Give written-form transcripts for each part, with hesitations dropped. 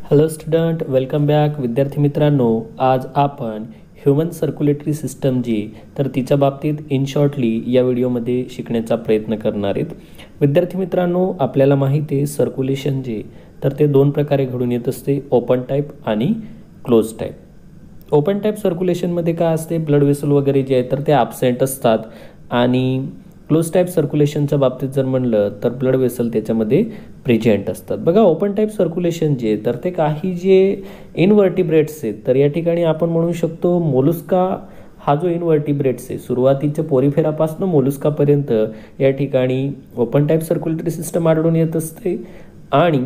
Hello student, welcome back. विद्यार्थी मित्रांनो, आज आपण ह्युमन सर्क्युलेटरी सिस्टम जी तर तिच्या बाबतीत इन शॉर्टली या व्हिडिओमध्ये शिकण्याचा प्रयत्न करणार आहेत. विद्यार्थी मित्रांनो, आपल्याला माहिती आहे सर्क्युलेशन जे तर ते दोन प्रकारे घडून येत असते, ओपन टाईप आणि क्लोज टाईप. ओपन टाईप सर्क्युलेशनमध्ये काय असते, ब्लड वेसल वगैरे जे आहे तर ते ॲब्सेंट असतात आणि क्लोज टाईप सर्क्युलेशनच्या बाबतीत जर म्हणलं तर ब्लड वेसल त्याच्यामध्ये प्रेझेंट असतात. बघा, ओपन टाईप सर्क्युलेशन जे तर ते काही जे इनव्हर्टिब्रेट्स आहेत तर या ठिकाणी आपण म्हणू शकतो मोलुस्का हा जो इनव्हर्टिब्रेट्स आहे सुरुवातीच्या पोरिफेरापासून मोलुस्कापर्यंत या ठिकाणी ओपन टाईप सर्क्युलेटरी सिस्टम आढळून येत असते आणि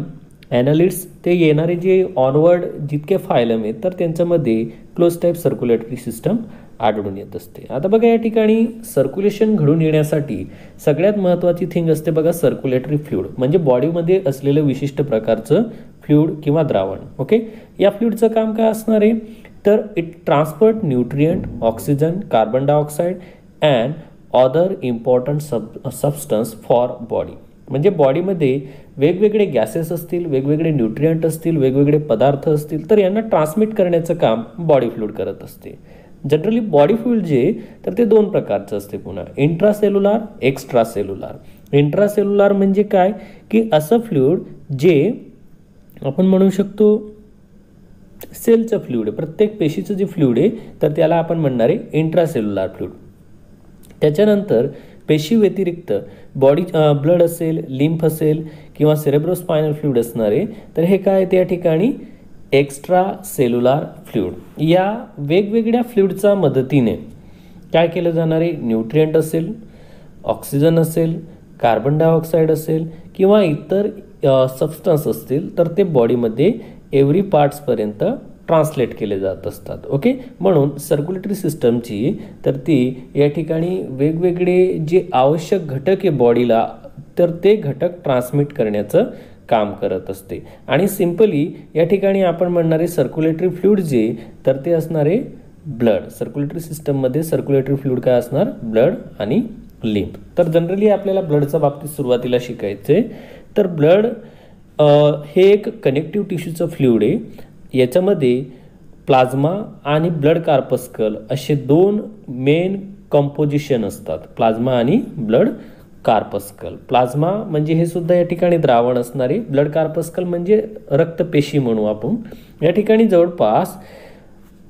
ॲनालिट्स ते येणारे जे ऑनवर्ड जितके फायलम आहेत तर त्यांच्यामध्ये क्लोज टाईप सर्क्युलेटरी सिस्टम आढळून येत असते. आता बघा, या ठिकाणी सर्क्युलेशन घडून येण्यासाठी सगळ्यात महत्त्वाची थिंग असते बघा सर्क्युलेटरी फ्लुइड, म्हणजे बॉडीमध्ये असलेलं विशिष्ट प्रकारचं फ्लुइड किंवा द्रावण. ओके, या फ्लुइडचं काम काय असणार आहे तर it transport nutrient, oxygen, carbon dioxide and other important substance for body. म्हणजे बॉडीमध्ये वेगवेगळे गॅसेस असतील, वेगवेगळे न्यूट्रिएंट असतील, वेगवेगळे पदार्थ असतील तर यांना ट्रान्समिट करण्याचं काम बॉडी फ्लुइड करत असते. जनरली बॉडी फ्लुइड जे तर ते दोन प्रकारचं असते, पुन्हा इंट्रासेल्युलार, एक्स्ट्रा सेल्युलार. इंट्रासेल्युलार म्हणजे काय की असं फ्लुइड जे आपण म्हणू शकतो सेलचं फ्लुइड आहे, प्रत्येक पेशीचं जे फ्लुइड आहे तर त्याला आपण म्हणणार आहे इंट्रासेल्युलार फ्लुइड. त्याच्यानंतर पेशी व्यतिरिक्त बॉडी ब्लड असेल, लिम्फ असेल किंवा सेरेब्रोस्पायनल फ्लुइड असणार आहे तर हे काय त्या ठिकाणी एक्स्ट्रा सेल्युलार फ्लुइड. या वेगवेगळ्या फ्लुइडच्या मदतीने काय केलं जाणार आहे, न्यूट्रिएंट असेल, ऑक्सिजन असेल, कार्बन डायऑक्साईड असेल किंवा इतर सबस्टन्स असतील तर ते बॉडीमध्ये एव्हरी पार्ट्सपर्यंत ट्रान्सलेट केले जात असतात. ओके, म्हणून सर्क्युलेटरी सिस्टमची तर ती या ठिकाणी वेगवेगळे जे आवश्यक घटक आहे बॉडीला तर ते घटक ट्रान्समिट करण्याचं काम करत असते. आणि सिम्पली या ठिकाणी आपण म्हणणारे सर्क्युलेटरी फ्लुइड जे तर ते असणारे ब्लड. सर्क्युलेटरी सिस्टममध्ये सर्क्युलेटरी फ्लुइड काय असणार, ब्लड आणि लिम्फ. तर जनरली आपल्याला ब्लडच्या बाबतीत सुरुवातीला शिकायचे तर ब्लड हे एक कनेक्टिव्ह टिश्यूचं फ्लुइड आहे. याच्यामध्ये प्लाझ्मा आणि ब्लड कार्पस्कल असे दोन मेन कंपोजिशन असतात, प्लाझ्मा आणि ब्लड कार्पस्कल. प्लाझ्मा म्हणजे हे सुद्धा या ठिकाणी द्रावण असणारे, ब्लड कार्पस्कल म्हणजे रक्तपेशी म्हणू आपण. या ठिकाणी जवळपास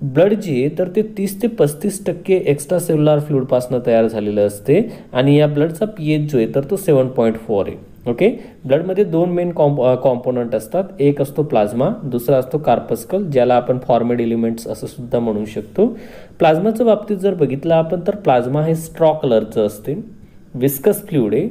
ब्लड जे तर ते 30 ते 35% एक्स्ट्रा सेल्युलर फ्लुइडपासून तयार झालेलं असते आणि या ब्लडचा pH जो आहे तर तो 7.4 आहे. ओके, ब्लडमध्ये दोन मेन कॉम्पोनंट असतात, एक असतो प्लाझ्मा, दुसरा असतो कार्पस्कल ज्याला आपण फॉर्मेड एलिमेंट्स असं सुद्धा म्हणू शकतो. प्लाझ्माच्या बाबतीत जर बघितलं आपण तर प्लाझ्मा हे स्ट्रॉ कलरचं असते, विस्कस फ्लुइड आहे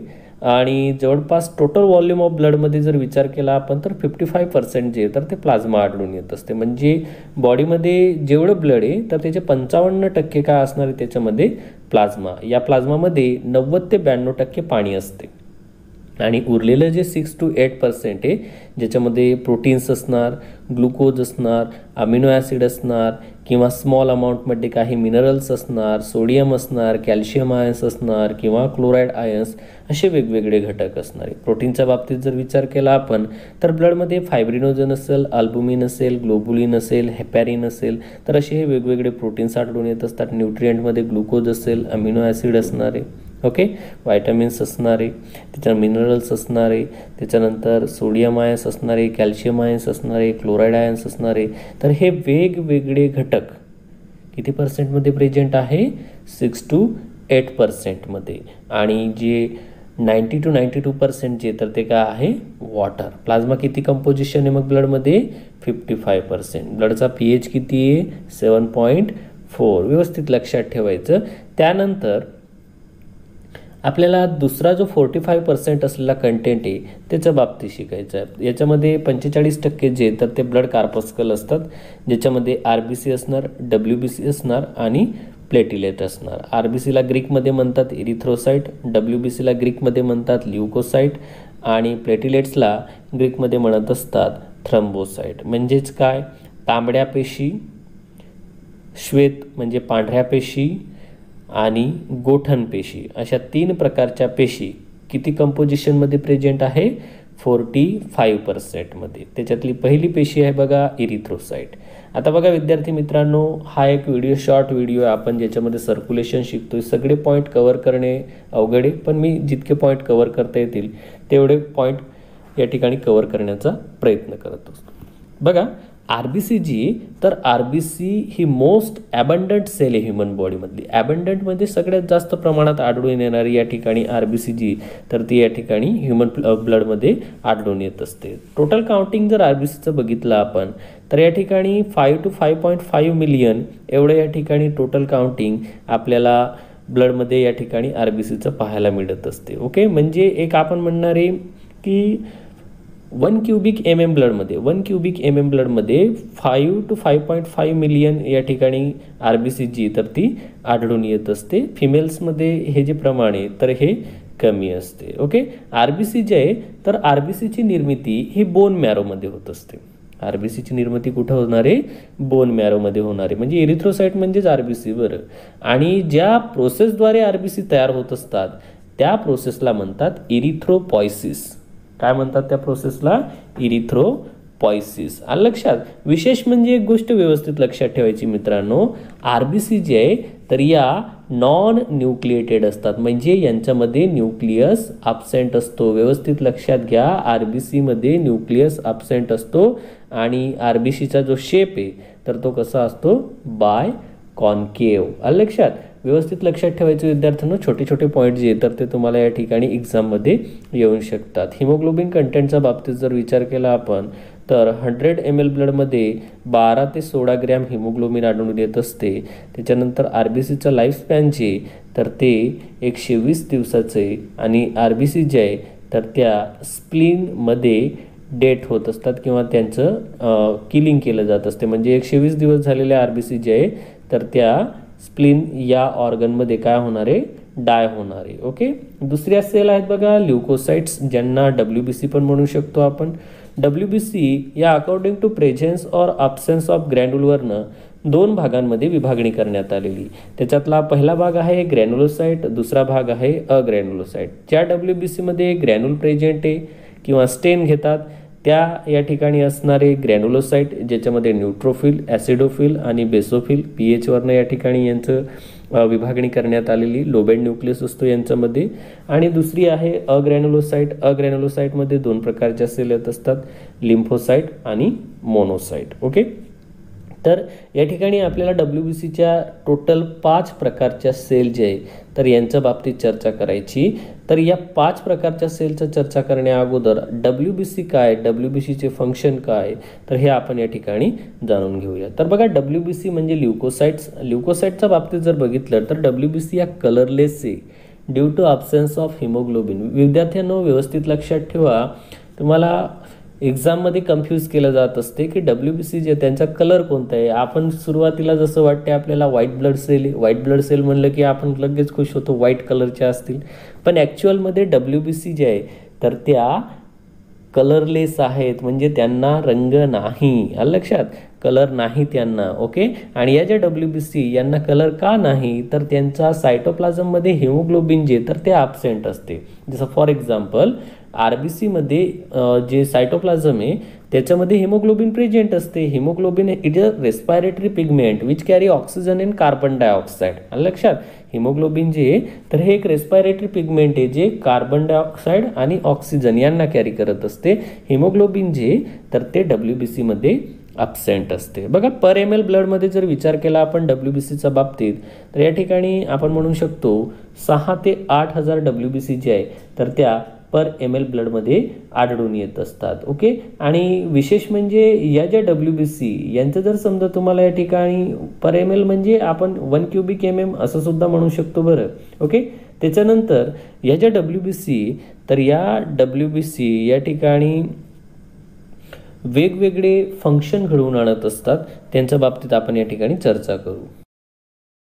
आणि जवळपास टोटल व्हॉल्यूम ऑफ ब्लडमध्ये जर विचार केला आपण तर 55% जे तर ते प्लाझ्मा आढळून येत असते. म्हणजे बॉडीमध्ये जेवढं ब्लड आहे तर त्याचे 55% काय असणार आहे त्याच्यामध्ये प्लाझ्मा. या प्लाझ्मामध्ये 90 ते 92% पाणी असते आणि उरलेलं जे 6 to 8% आहे ज्याच्यामध्ये प्रोटीन्स असणार, ग्लुकोज असणार, अमिनो ॲसिड असणार किंवा स्मॉल अमाऊंटमध्ये काही मिनरल्स असणार, सोडियम असणार, कॅल्शियम आयन्स असणार किंवा क्लोराईड आयन्स असे वेगवेगळे घटक असणार. प्रोटीनच्या बाबतीत जर विचार केला आपण तर ब्लडमध्ये फायब्रिनोजन असेल, अल्बुमिन असेल, ग्लोबुलिन असेल, हेपॅरिन असेल तर असे हे वेगवेगळे प्रोटीन्स आढळून येत असतात. न्यूट्रिएंटमध्ये ग्लुकोज असेल, अमिनो ॲसिड असणारे, ओके, व्हायटॅमिन्स असणारे, त्याच्या मिनरल्स असणारे, त्याच्यानंतर सोडियम आयन्स असणारे, कॅल्शियम आयन्स असणारे, क्लोराईड आयन्स असणारे. तर हे वेगवेगळे घटक किती पर्सेंटमध्ये प्रेझेंट आहे, 6 to 8% आणि जे 90 to 92% जे तर ते काय आहे वॉटर. प्लाझ्मा किती कंपोजिशन आहे मग ब्लडमध्ये, 55%. ब्लडचा pH किती आहे, 7.4. व्यवस्थित लक्षात ठेवायचं. त्यानंतर आपल्याला दुसरा जो 45% असलेला कंटेंट आहे त्याच्या बाबतीत शिकायचं आहे. याच्यामध्ये 45% जे तर ते ब्लड कार्पस्कल असतात ज्याच्यामध्ये RBC असणार, WBC असणार आणि प्लेटिलेट असणार. RBCला ग्रीकमध्ये म्हणतात इरिथ्रोसाइट, WBCला ग्रीकमध्ये म्हणतात ल्युकोसाइट आणि प्लेटिलेट्सला ग्रीकमध्ये म्हणत असतात थ्रम्बोसाइट. म्हणजेच काय, तांबड्या पेशी, श्वेत म्हणजे पांढऱ्या पेशी आणि गोठण पेशी अशा तीन प्रकारच्या पेशी किती कंपोजिशनमध्ये प्रेझेंट आहे, 45% त्याच्यातली पहिली पेशी आहे बघा इरिथ्रोसाइट. आता बघा विद्यार्थी मित्रांनो, हा एक शॉर्ट व्हिडिओ आहे आपण ज्याच्यामध्ये सर्क्युलेशन शिकतोय. सगळे पॉईंट कव्हर करणे अवघड आहे, पण मी जितके पॉईंट कव्हर करता येतील तेवढे पॉईंट या ठिकाणी कव्हर करण्याचा प्रयत्न करत असतो. बघा RBC जी, तर RBC ही मोस्ट ॲबंडंट सेल आहे ह्युमन बॉडीमधली. ॲबंडंटमध्ये सगळ्यात जास्त प्रमाणात आढळून येणारी या ठिकाणी RBC जी, तर ती या ठिकाणी ह्युमन ब्लडमध्ये आढळून येत असते. टोटल काउंटिंग जर RBCचं बघितलं आपण, तर या ठिकाणी 5 to 5.5 मिलियन एवढं या ठिकाणी टोटल काउंटिंग आपल्याला ब्लडमध्ये या ठिकाणी RBCचं पाहायला मिळत असते. ओके, म्हणजे एक आपण म्हणणार आहे की 1 क्युबिक mm ब्लडमध्ये 5 to 5.5 मिलियन या ठिकाणी RBC जी, तर ती आढळून येत असते. फिमेल्समध्ये हे जे प्रमाण आहे तर हे कमी असते. ओके, RBC जे आहे तर RBCची निर्मिती ही बोन मॅरोमध्ये होत असते. RBCची निर्मिती कुठं होणार आहे? बोन मॅरोमध्ये होणार आहे. म्हणजे इरिथ्रोसाइट म्हणजेच RBC बरं. आणि ज्या प्रोसेसद्वारे RBC तयार होत असतात त्या प्रोसेसला म्हणतात इरिथ्रोपॉयसिस. काय म्हणतात त्या प्रोसेसला? इरिथ्रोपॉयसिस. आलं लक्षात? विशेष म्हणजे एक गोष्ट व्यवस्थित लक्षात ठेवायची मित्रांनो, RBC जे आहे तर या नॉन न्यूक्लिएटेड असतात, म्हणजे यांच्यामध्ये न्यूक्लियस ॲब्सेंट असतो. व्यवस्थित लक्षात घ्या, RBC मध्ये न्यूक्लियस ॲब्सेंट असतो आणि RBCचा जो शेप आहे तर तो कसा असतो? Biconcave. आलं लक्षात? व्यवस्थित लक्षात ठेवायचं विद्यार्थ्यांनो. छोटे छोटे पॉईंट जे तर ते तुम्हाला या ठिकाणी एक्झाममध्ये येऊ शकतात. हिमोग्लोबिन कंटेंटच्या बाबतीत जर विचार केला आपण, तर 100 ml ब्लडमध्ये 12 ते 16 ग्रॅम हिमोग्लोबिन आढळून येत असते. त्याच्यानंतर RBCचं लाईफस्पॅन जे तर ते 120 दिवसाचे आणि RBC जे आहे तर त्या स्प्लीनमध्ये डेट होत असतात किंवा त्यांचं किलिंग केलं जात असते. म्हणजे 120 दिवस झालेल्या RBC जे आहे तर त्या स्प्लीन या ऑर्गनमध्ये काय होणार आहे? डाय होणार आहे. ओके, दुसऱ्या सेल आहेत बघा ल्युकोसाइट्स, ज्यांना WBC पण म्हणू शकतो आपण. WBC या according to presence or absence of ग्रॅन्युलरनं 2 भागांमध्ये विभागणी करण्यात आलेली. त्याच्यातला पहिला भाग आहे ग्रॅन्युलोसाइट, दुसरा भाग आहे अग्रॅन्युलोसाइट. ज्या WBC मध्ये ग्रॅन्युल प्रेझेंट आहे किंवा स्टेन घेतात त्या या ठिकाणी असणारे ग्रॅन्युलोसाइट, ज्याच्यामध्ये न्यूट्रोफिल, ॲसिडोफिल आणि बेसोफिल pH वरनं या ठिकाणी यांचं विभागणी करण्यात आलेली. लोबेड न्यूक्लियस असतो यांच्यामध्ये. आणि दुसरी आहे अग्रॅन्युलोसाइट. अग्रॅन्युलोसाइटमध्ये 2 प्रकारच्या सेल येत असतात, लिम्फोसाइट आणि मोनोसाइट. ओके, तर या ठिकाणी आपल्याला WBCच्या टोटल 5 प्रकारच्या सेल जे आहे तर यांच्या बाबतीत चर्चा करायची. तर या 5 प्रकारच्या सेलचं चर्चा करण्या अगोदर WBC काय, WBCचे फंक्शन काय, तर हे आपण या ठिकाणी जाणून घेऊया. तर बघा WBC म्हणजे ल्युकोसाइट्स. ल्युकोसाइटच्या बाबतीत जर बघितलं तर WBC या कलरलेस आहे due to absence of haemoglobin. विद्यार्थ्यांनो व्यवस्थित लक्षात ठेवा, तुम्हाला एक्झाममध्ये कन्फ्यूज केलं जात असते की WBC जे त्यांचा कलर कोणता आहे. आपण सुरुवातीला जसं वाटते आपल्याला व्हाईट ब्लड सेल म्हणलं की आपण लगेच खुश होतो, व्हाईट कलरचे असतील. पण ॲक्च्युअलमध्ये WBC जे आहे तर त्या कलरलेस आहेत, म्हणजे त्यांना रंग नाही. आलं लक्षात? कलर नाही त्यांना. ओके, आणि या ज्या WBC यांना कलर का नाही, तर त्यांचा सायटोप्लाझममध्ये हिमोग्लोबिन जे तर ते ॲब्सेंट असते. जसं फॉर एक्झाम्पल RBC मध्ये जे सायटोप्लाझम आहे त्याच्यामध्ये हिमोग्लोबिन प्रेझेंट असते. Haemoglobin it a respiratory pigment which carry oxygen and carbon dioxide. आलं लक्षात? हिमोग्लोबिन जे तर हे एक रेस्पायरेटरी पिगमेंट आहे जे कार्बन डायऑक्साईड आणि ऑक्सिजन यांना कॅरी करत असते. हिमोग्लोबिन जे तर ते WBC मध्ये ॲब्सेंट असते. बघा पर ml ब्लडमध्ये जर विचार केला आपण WBCच्या बाबतीत, तर या ठिकाणी आपण म्हणू शकतो 6 ते 8 हजार WBC जे आहे तर त्या पर ml ब्लडमध्ये आढळून येत असतात. ओके, आणि विशेष म्हणजे या ज्या WBC यांचं जर समजा तुम्हाला या ठिकाणी पर ml म्हणजे आपण 1 क्युबिक mm असं सुद्धा म्हणू शकतो बरं. ओके, त्याच्यानंतर या ज्या WBC तर या WBC या ठिकाणी वेगवेगळे फंक्शन घडवून आणत असतात. त्यांच्या बाबतीत आपण या ठिकाणी चर्चा करू.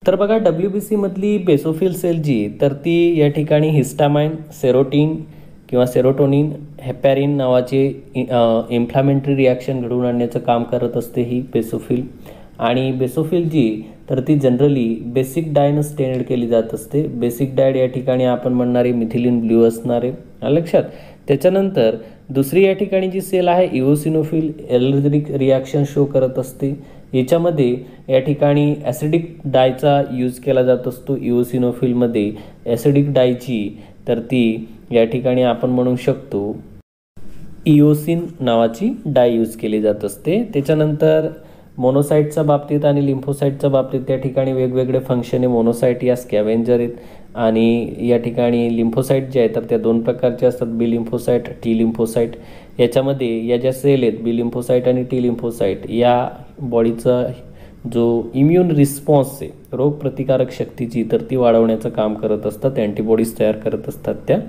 तर बघा WBC मधली बेसोफिल सेल जी तर ती या ठिकाणी हिस्टामाइन, सेरोटोनिन, हेपॅरिन नावाचे इन्फ्लामेटरी रिॲक्शन घडवून आणण्याचं काम करत असते ही बेसोफिल. आणि बेसोफिल जी तर ती जनरली बेसिक डायनं स्टेन्ड केली जात असते. बेसिक डाय या ठिकाणी आपण म्हणणारे मिथिलिन ब्ल्यू असणारे. लक्षात? त्याच्यानंतर दुसरी या ठिकाणी जी सेल आहे इओसिनोफिल एलर्जिक रिॲक्शन शो करत असते. याच्यामध्ये या ठिकाणी ॲसिडिक डायचा यूज केला जात असतो. इओसिनोफिलमध्ये ॲसिडिक डायची तर ती या ठिकाणी आपण म्हणू शकतो इओसिन नावाची डाय यूज केली जात असते. त्याच्यानंतर मोनोसाईटच्या बाबतीत आणि लिम्फोसाईटच्या बाबतीत त्या ठिकाणी वेगवेगळे फंक्शन आहे. मोनोसाईट या स्कॅव्हेंजर आहेत आणि या ठिकाणी लिम्फोसाईट जे आहे तर त्या दोन प्रकारचे असतात, बी लिम्फोसाईट, टी लिम्फोसाईट. याच्यामध्ये या ज्या सेल आहेत बी लिम्फोसाईट आणि टी लिम्फोसाईट या बॉडीचा जो इम्युन रिस्पॉन्स आहे रोगप्रतिकारक शक्तीची तर ती वाढवण्याचं काम करत असतात, अँटीबॉडीज तयार करत असतात त्या.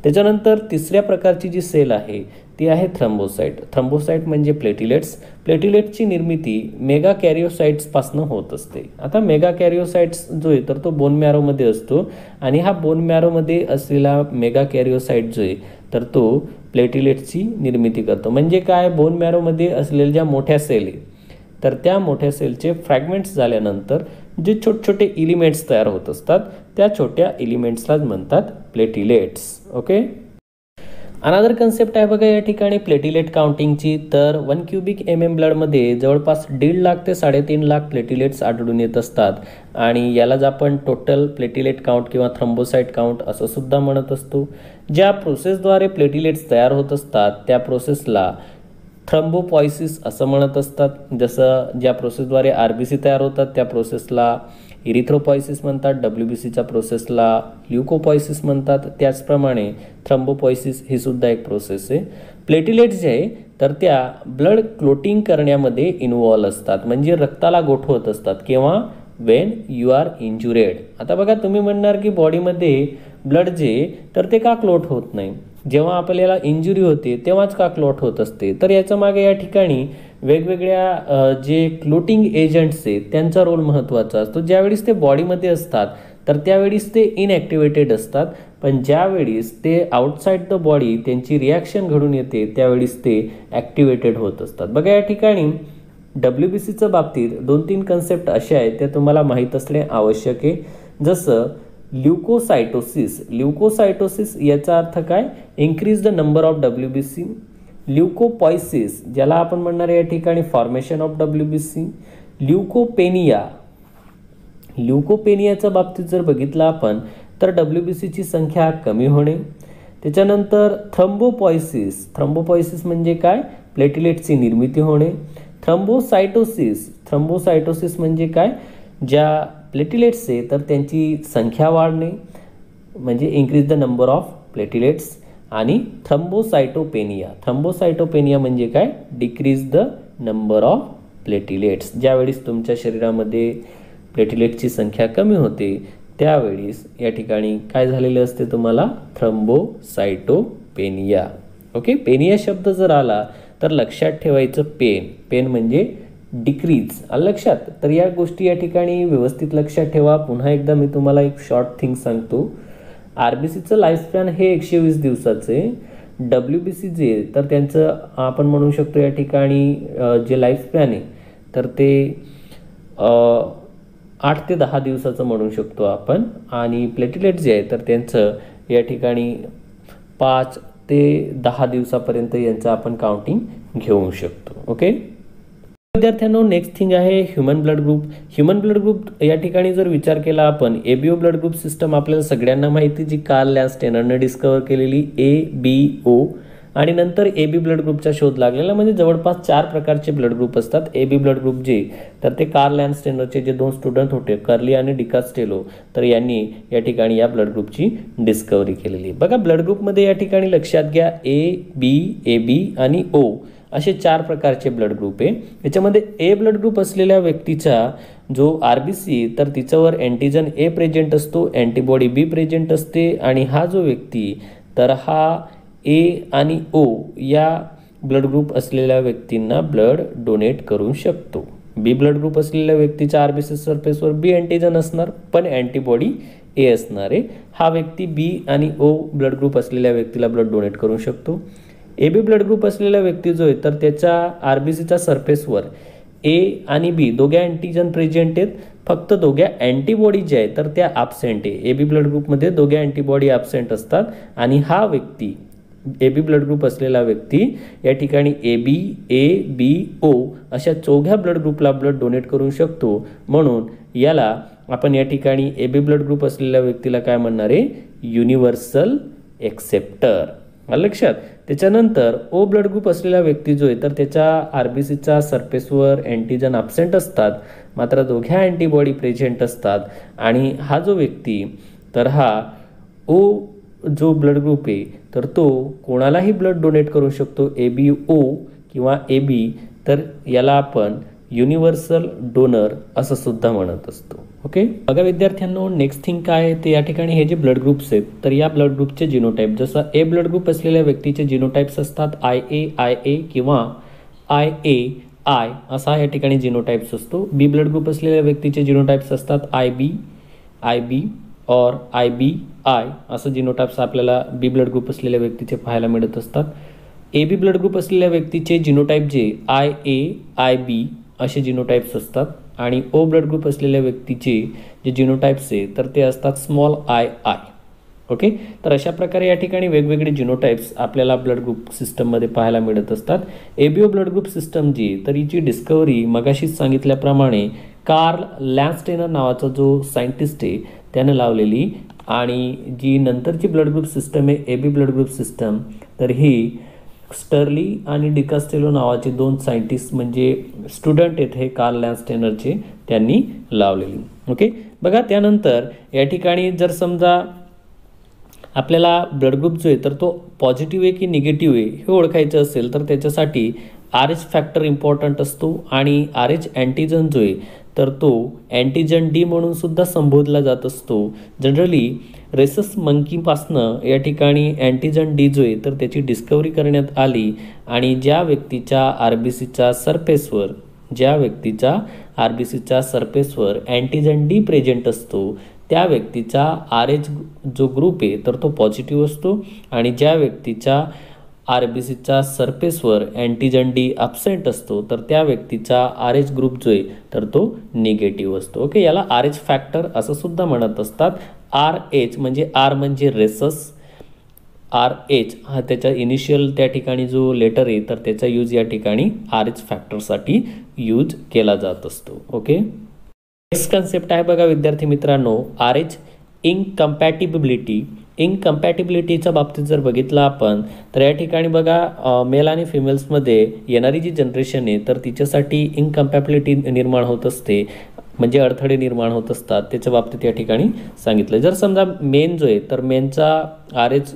त्याच्यानंतर तिसऱ्या प्रकारची जी सेल आहे ती आहे थ्रम्बोसाईट. थ्रम्बोसाईट म्हणजे प्लेटिलेट्स. प्लेटिलेट्सची निर्मिती मेगा कॅरिओसाईट्सपासून होत असते. आता मेगा कॅरिओसाईट्स जो आहे तर तो बोन मॅरोमध्ये असतो आणि हा बोन मॅरोमध्ये असलेला मेगा कॅरिओसाईट जो आहे तर तो प्लेटिलेट्सची निर्मिती करतो. म्हणजे काय, बोन मॅरोमध्ये असलेल्या ज्या मोठ्या सेल आहे तर त्या मोठ्या सेलचे फ्रॅगमेंट्स झाल्यानंतर जे छोटे छोटे एलिमेंट्स तयार होत असतात त्या छोट्या एलिमेंट्सलाच म्हणतात प्लेटिलेट्स. ओके. अनदर कन्सेप्ट आहे बघा या ठिकाणी प्लेटिलेट काउंटिंगची. तर 1 क्युबिक mm ब्लडमध्ये जवळपास 1.5 लाख ते 3.5 लाख प्लेटिलेट्स आढळून येत असतात आणि यालाच आपण टोटल प्लेटिलेट काउंट किंवा थ्रम्बोसाईट काउंट असं सुद्धा म्हणत असतो. ज्या प्रोसेसद्वारे प्लेटिलेट्स तयार होत असतात त्या प्रोसेसला थ्रम्बोपॉयसिस असं म्हणत असतात. जसं ज्या प्रोसेसद्वारे RBC तयार होतात त्या प्रोसेसला इरिथ्रोपॉयसिस म्हणतात, WBCच्या प्रोसेसला ल्युकोपॉयसिस म्हणतात. त्याचप्रमाणे थ्रम्बोपॉयसिस ही सुद्धा एक प्रोसेस आहे. प्लेटिलेट्स जे आहे तर त्या ब्लड क्लोटिंग करण्यामध्ये इन्व्हॉल्व असतात, म्हणजे रक्ताला गोठवत असतात. केव्हा, वेन यू आर इंजुरेड. आता बघा तुम्ही म्हणणार की बॉडीमध्ये ब्लड जे तर ते का क्लोट होत नाही, जेव्हा आपल्याला इंजुरी होते तेव्हाच का क्लोट होत असते. तर याच्या मागे या ठिकाणी वेगवेगळ्या जे क्लोटिंग एजंट्स आहेत त्यांचा रोल महत्त्वाचा असतो. ज्यावेळेस ते बॉडीमध्ये असतात तर त्यावेळेस ते इनॲक्टिवेटेड असतात, पण ज्यावेळेस ते आउटसाईड द बॉडी त्यांची रिॲक्शन घडून येते त्यावेळेस ते ॲक्टिवेटेड होत असतात. बघा या ठिकाणी WBCच्या बाबतीत 2-3 कन्सेप्ट असे आहेत त्या तुम्हाला माहीत असणे आवश्यक आहे. जसं ल्युकोसायटोसिस. ल्युकोसायटोसिस याचा अर्थ काय, increase the number of WBC. ल्युकोपॉयसिस ज्याला आपण म्हणणार या ठिकाणी फॉर्मेशन ऑफ WBC. ल्युकोपेनिया. ल्युकोपेनियाच्या बाबतीत जर बघितलं आपण तर WBCची संख्या कमी होणे. त्याच्यानंतर थ्रम्बोपॉयसिस. थ्रम्बोपॉयसिस म्हणजे काय, प्लेटिलेट्सची निर्मिती होणे. थ्रम्बोसायटोसिस. थ्रम्बोसायटोसिस म्हणजे काय, ज्या प्लेटिलेट्स आहे तर त्यांची संख्या वाढणे म्हणजे increase the number of platelets. आणि थ्रम्बोसायटोपेनिया. थ्रम्बोसायटोपेनिया म्हणजे काय, decrease the number of platelets. ज्यावेळेस तुमच्या शरीरामध्ये प्लेटिलेट्सची संख्या कमी होते त्यावेळेस या ठिकाणी काय झालेलं असते तुम्हाला, थ्रम्बोसायटोपेनिया. ओके. पेनिया शब्द जर आला तर लक्षात ठेवायचं पेन. पेन म्हणजे डिक्रीज. आलं लक्षात. तर या गोष्टी या ठिकाणी व्यवस्थित लक्षात ठेवा. पुन्हा एकदा मी तुम्हाला एक शॉर्ट थिंग सांगतो. RBCचं लाईफस्पॅन हे 120 दिवसाचे. WBC जे तर त्यांचं आपण म्हणू शकतो या ठिकाणी जे लाईफस्पॅन आहे तर ते 8 ते 10 दिवसाचं म्हणू शकतो आपण. आणि प्लेटिलेट जे आहे तर त्यांचं या ठिकाणी 5 ते 10 दिवसापर्यंत यांचं आपण काउंटिंग घेऊ शकतो. ओके. विद्यार्थ्यांनो, नेक्स्ट थिंग आहे human blood group. Human blood group या ठिकाणी जर विचार केला आपण, ABO ब्लड ग्रुप सिस्टम आपल्याला सगळ्यांना माहिती, जी कार्ल लॅन्स्टेनरने डिस्कवर केलेली ABO. आणि नंतर AB ब्लड ग्रुपचा शोध लागलेला, म्हणजे जवळपास 4 प्रकारचे ब्लड ग्रुप असतात. AB ब्लड ग्रुप जे तर ते कार्ल लॅन्स्टेनरचे जे 2 स्टुडंट होते, कर्ली आणि डिकास्टेलो, तर यांनी या ठिकाणी या ब्लड ग्रुपची डिस्कवरी केलेली. बघा ब्लड ग्रुपमध्ये या ठिकाणी लक्षात घ्या AB, AB आणि O असे 4 प्रकारचे ब्लड ग्रुप आहे. याच्यामध्ये A ब्लड ग्रुप असलेल्या व्यक्तीचा जो RBC तर तिच्यावर अँटीजन A प्रेझेंट असतो, अँटीबॉडी B प्रेझेंट असते. आणि हा जो व्यक्ती तर हा A आणि O या ब्लड ग्रुप असलेल्या व्यक्तींना ब्लड डोनेट करू शकतो. B ब्लड ग्रुप असलेल्या व्यक्तीच्या RBC सरफेसवर B अँटीजन असणार पण अँटीबॉडी A असणार आहे. हा व्यक्ती B आणि O ब्लड ग्रुप असलेल्या व्यक्तीला ब्लड डोनेट करू शकतो. AB ब्लड ग्रुप असलेला व्यक्ती जो आहे तर त्याच्या RBCच्या सरफेसवर A आणि B दोघे अँटीजन प्रेझेंट आहेत, फक्त दोघ्या अँटीबॉडी ज्या आहेत तर त्या ॲब्सेंट आहे. AB ब्लड ग्रुपमध्ये दोघे अँटीबॉडी ॲब्सेंट असतात आणि हा व्यक्ती AB ब्लड ग्रुप असलेला व्यक्ती या ठिकाणी AB, AB, O अशा चौघ्या ब्लड ग्रुपला ब्लड डोनेट करू शकतो. म्हणून याला आपण या ठिकाणी AB ब्लड ग्रुप असलेल्या व्यक्तीला काय म्हणणार आहे? Universal acceptor. लक्षात. त्याच्यानंतर O ब्लड ग्रुप असलेला व्यक्ती जो आहे तर त्याच्या RBCच्या सरफेसवर अँटीजन ॲब्सेंट असतात, मात्र दोघ्या अँटीबॉडी प्रेझेंट असतात. आणि हा जो व्यक्ती तर हा O जो ब्लड ग्रुप आहे तर तो कोणालाही ब्लड डोनेट करू शकतो, ABO किंवा AB. तर याला आपण युनिव्हर्सल डोनर असं सुद्धा म्हणत असतो. ओके. बघा विद्यार्थ्यांनो, नेक्स्ट थिंग काय आहे ते या ठिकाणी हे जे ब्लड ग्रुप्स आहेत तर या ब्लड ग्रुपचे जिनोटाईप, जसं A ब्लड ग्रुप असलेल्या व्यक्तीचे जिनोटाईप्स असतात IA किंवा IAI असा या ठिकाणी जिनोटाईप्स असतो. B ब्लड ग्रुप असलेल्या व्यक्तीचे जिनोटाईप्स असतात IB और IBI असं जिनोटाईप्स आपल्याला B ब्लड ग्रुप असलेल्या व्यक्तीचे पाहायला मिळत असतात. AB ब्लड ग्रुप असलेल्या व्यक्तीचे जिनोटाईप जे IAIB असे जिनोटाईप्स असतात. आणि O ब्लड ग्रुप असलेल्या व्यक्तीचे जे जिनोटाईप्स आहे तर ते असतात स्मॉल II. ओके. तर अशा प्रकारे या ठिकाणी वेगवेगळे जिनोटाईप्स आपल्याला ब्लड ग्रुप सिस्टममध्ये पाहायला मिळत असतात. ABO ब्लड ग्रुप सिस्टम जी तर हिची डिस्कवरी मगाशीच सांगितल्याप्रमाणे कार्ल लँडस्टेनर नावाचा जो सायंटिस्ट आहे त्यानं लावलेली. आणि जी नंतरची ब्लड ग्रुप सिस्टम आहे AB ब्लड ग्रुप सिस्टम तर ही स्टर्ली आणि डिकास्टेलो नावाचे दोन सायंटिस्ट म्हणजे स्टुडंट आहेत हे कार्ल लँडस्टेनरचे, त्यांनी लावलेली. ओके. बघा त्यानंतर या ठिकाणी जर समजा आपल्याला ब्लड ग्रुप जो आहे तर तो पॉझिटिव्ह आहे की निगेटिव्ह आहे हे ओळखायचं असेल तर त्याच्यासाठी RH फॅक्टर इम्पॉर्टंट असतो. आणि RH अँटीजन जो आहे तर तो अँटीजन D म्हणून सुद्धा संबोधला जात असतो. जनरली रेसस मंकीपासनं या ठिकाणी अँटीजन D जो आहे तर त्याची डिस्कवरी करण्यात आली. आणि ज्या व्यक्तीच्या RBCच्या सरफेसवर अँटीजन D प्रेझेंट असतो त्या व्यक्तीचा RH जो ग्रुप आहे तर तो पॉझिटिव्ह असतो. आणि ज्या व्यक्तीच्या RBCच्या सरफेसवर अँटीजन D ॲब्सेंट असतो तर त्या व्यक्तीचा RH ग्रुप जो आहे तर तो निगेटिव्ह असतो. ओके. याला RH फॅक्टर असं सुद्धा म्हणत असतात. RH म्हणजे R म्हणजे रेसस, RH हा त्याचा इनिशियल त्या ठिकाणी जो लेटर आहे तर त्याचा यूज या ठिकाणी RH फॅक्टरसाठी यूज केला जात असतो. ओके. नेक्स्ट कन्सेप्ट आहे बघा विद्यार्थी मित्रांनो, RH इनकम्पॅटिबिलिटी. इनकम्पॅटिबिलिटीच्या बाबतीत जर बघितलं आपण तर या ठिकाणी बघा मेल आणि फिमेल्समध्ये येणारी जी जनरेशन आहे तर तिच्यासाठी इनकम्पॅबिलिटी निर्माण होत असते, म्हणजे अडथळे निर्माण होत असतात. त्याच्या बाबतीत या ठिकाणी सांगितलं. जर समजा मेन जो आहे तर मेनचा RH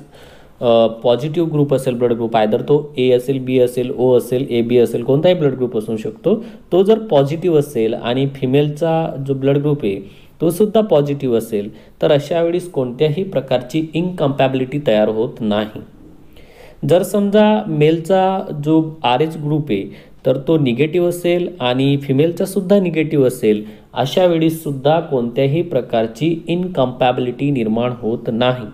पॉझिटिव्ह ग्रुप असेल ब्लड ग्रुप, आयदर तो A असेल, B असेल, O असेल, AB असेल, कोणताही ब्लड ग्रुप असू शकतो. तो जर पॉझिटिव्ह असेल आणि फिमेलचा जो ब्लड ग्रुप आहे तो सुद्धा पॉझिटिव्ह असेल तर अशा वेळेस कोणत्याही प्रकारची इनकम्पॅबिलिटी तयार होत नाही. जर समजा मेलचा जो RH ग्रुप आहे तर तो निगेटिव्ह असेल आणि फिमेलचा सुद्धा निगेटिव्ह असेल अशा वेळेस सुद्धा कोणत्याही प्रकारची इनकम्पॅबिलिटी निर्माण होत नाही.